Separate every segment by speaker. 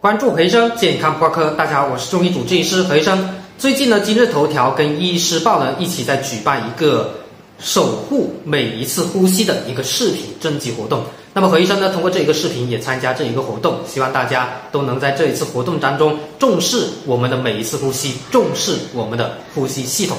Speaker 1: 关注何医生健康播客，大家好，我是中医主治医师何医生。最近呢，今日头条跟医师报呢一起在举办一个守护每一次呼吸的一个视频征集活动。那么何医生呢，通过这一个视频也参加这一个活动，希望大家都能在这一次活动当中重视我们的每一次呼吸，重视我们的呼吸系统。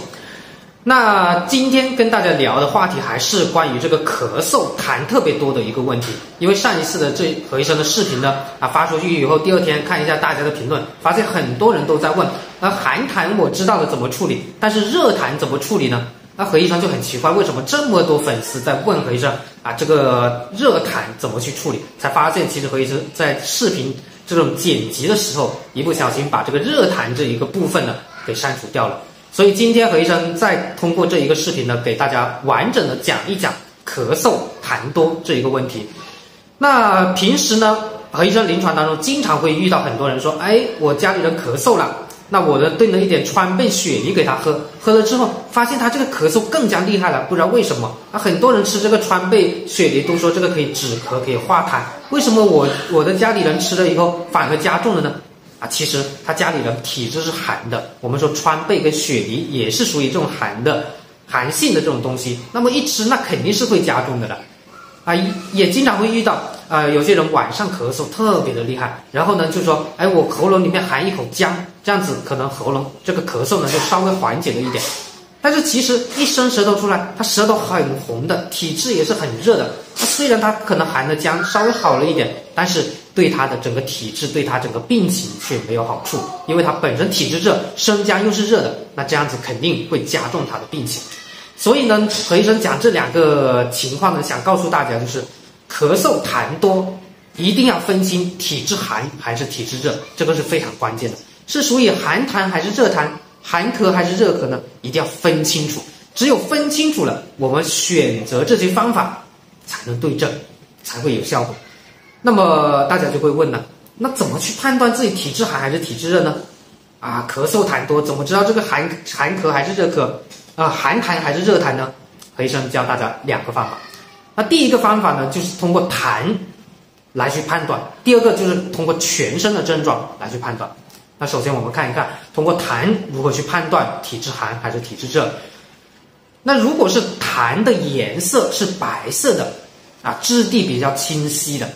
Speaker 1: 那今天跟大家聊的话题还是关于这个咳嗽痰特别多的一个问题。因为上一次的这何医生的视频呢发出去以后，第二天看一下大家的评论，发现很多人都在问寒痰我知道了怎么处理，但是热痰怎么处理呢？那何医生就很奇怪，为什么这么多粉丝在问何医生这个热痰怎么去处理？才发现其实何医生在视频这种剪辑的时候，一不小心把这个热痰这一个部分呢给删除掉了。所以今天何医生再通过这一个视频呢，给大家完整的讲一讲咳嗽痰多这一个问题。那平时呢，何医生临床当中经常会遇到很多人说，我家里人咳嗽了，那我呢炖了一点川贝雪梨给他喝，喝了之后发现他这个咳嗽更加厉害了，不知道为什么很多人吃这个川贝雪梨都说这个可以止咳可以化痰，为什么我的家里人吃了以后反而加重了呢？其实他家里人体质是寒的，我们说川贝跟雪梨也是属于这种寒性的这种东西，那么一吃那肯定是会加重的了。也经常会遇到有些人晚上咳嗽特别的厉害，然后呢就说我喉咙里面含一口姜，这样子可能喉咙这个咳嗽呢就稍微缓解了一点。但是其实一伸舌头出来，他舌头很红的，体质也是很热的，虽然他可能含的姜稍微好了一点，但是对他的整个体质，对他整个病情却没有好处，因为他本身体质热，生姜又是热的，那这样子肯定会加重他的病情。所以呢，何医生讲这两个情况呢，想告诉大家就是咳嗽痰多一定要分清体质寒还是体质热，这个是非常关键的，是属于寒痰还是热痰，寒咳还是热咳呢，一定要分清楚。只有分清楚了，我们选择这些方法才能对症，才会有效果。那么大家就会问了，那怎么去判断自己体质寒还是体质热呢？咳嗽痰多，怎么知道这个寒咳还是热咳？寒痰还是热痰呢？何医生教大家两个方法。那第一个方法呢，就是通过痰来去判断；第二个就是通过全身的症状来去判断。那首先我们看一看，通过痰如何去判断体质寒还是体质热。那如果是痰的颜色是白色的质地比较清晰的，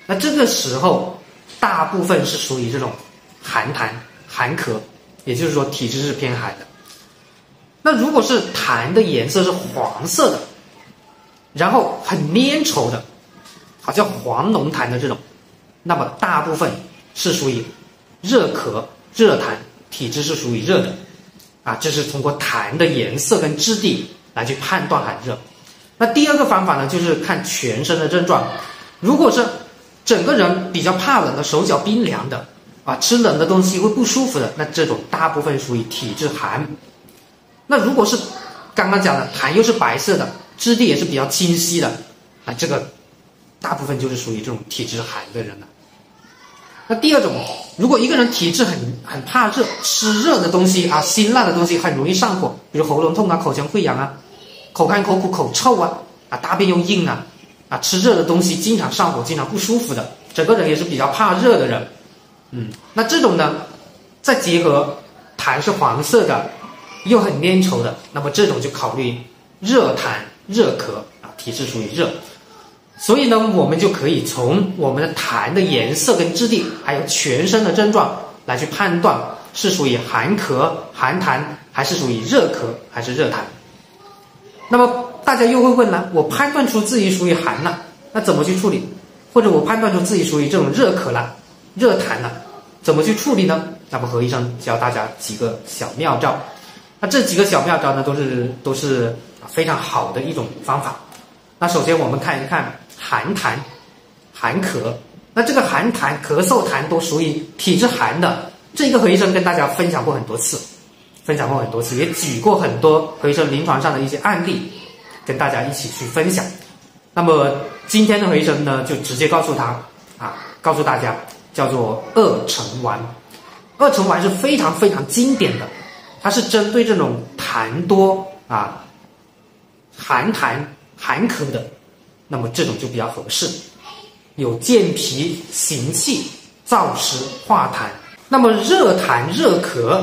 Speaker 1: 那这个时候大部分是属于这种寒痰寒咳，也就是说体质是偏寒的。那如果是痰的颜色是黄色的，然后很粘稠的，好像黄龙痰的这种，那么大部分是属于热咳热痰，体质是属于热的这是通过痰的颜色跟质地来去判断寒热。那第二个方法呢，就是看全身的症状。如果是整个人比较怕冷的，手脚冰凉的吃冷的东西会不舒服的，那这种大部分属于体质寒。那如果是刚刚讲的痰又是白色的，质地也是比较清晰的，这个大部分就是属于这种体质寒的人了。那第二种，如果一个人体质很怕热，吃热的东西辛辣的东西很容易上火，比如喉咙痛口腔溃疡口干口苦口臭大便又硬吃热的东西经常上火，经常不舒服的，整个人也是比较怕热的人。那这种呢，再结合痰是黄色的又很粘稠的，那么这种就考虑热痰热咳体质属于热。所以呢，我们就可以从我们的痰的颜色跟质地，还有全身的症状来去判断是属于寒咳寒痰，还是属于热咳还是热痰。那么大家又会问了，我判断出自己属于寒了，那怎么去处理？或者我判断出自己属于这种热咳了热痰了，怎么去处理呢？那么何医生教大家几个小妙招。那这几个小妙招呢，都是非常好的一种方法。那首先我们看一看寒痰寒咳。那这个寒痰咳嗽痰都属于体质寒的，这个何医生跟大家分享过很多次，也举过很多何医生临床上的一些案例跟大家一起去分享。那么今天的何医生呢，就直接告诉大家叫做二陈丸。二陈丸是非常非常经典的，它是针对这种痰多寒痰寒咳的，那么这种就比较合适，有健脾行气燥湿化痰。那么热痰热咳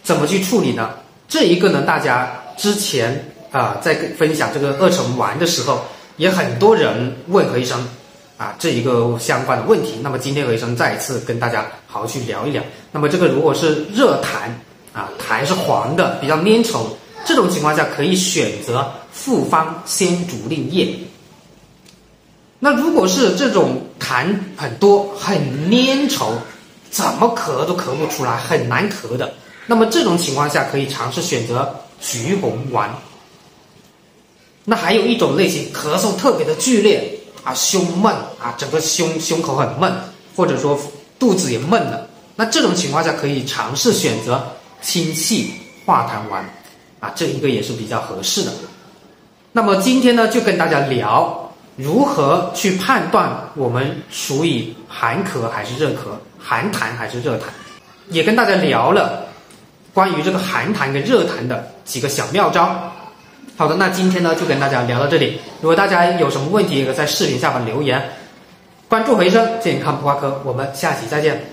Speaker 1: 怎么去处理呢？这一个呢，大家之前在分享这个二陈丸的时候，也很多人问何医生这一个相关的问题。那么今天何医生再一次跟大家好好去聊一聊。那么这个如果是热痰痰是黄的，比较粘稠，这种情况下可以选择复方鲜竹令叶。那如果是这种痰很多很粘稠，怎么咳都咳不出来，很难咳的，那么这种情况下可以尝试选择橘红丸。那还有一种类型，咳嗽特别的剧烈胸闷整个胸口很闷，或者说肚子也闷了，那这种情况下可以尝试选择清气化痰丸这一个也是比较合适的。那么今天呢，就跟大家聊如何去判断我们属于寒咳还是热咳，寒痰还是热痰，也跟大家聊了关于这个寒痰跟热痰的几个小妙招。好的，那今天呢就跟大家聊到这里。如果大家有什么问题，也可以在视频下方留言。关注何医生健康不挂科，我们下期再见。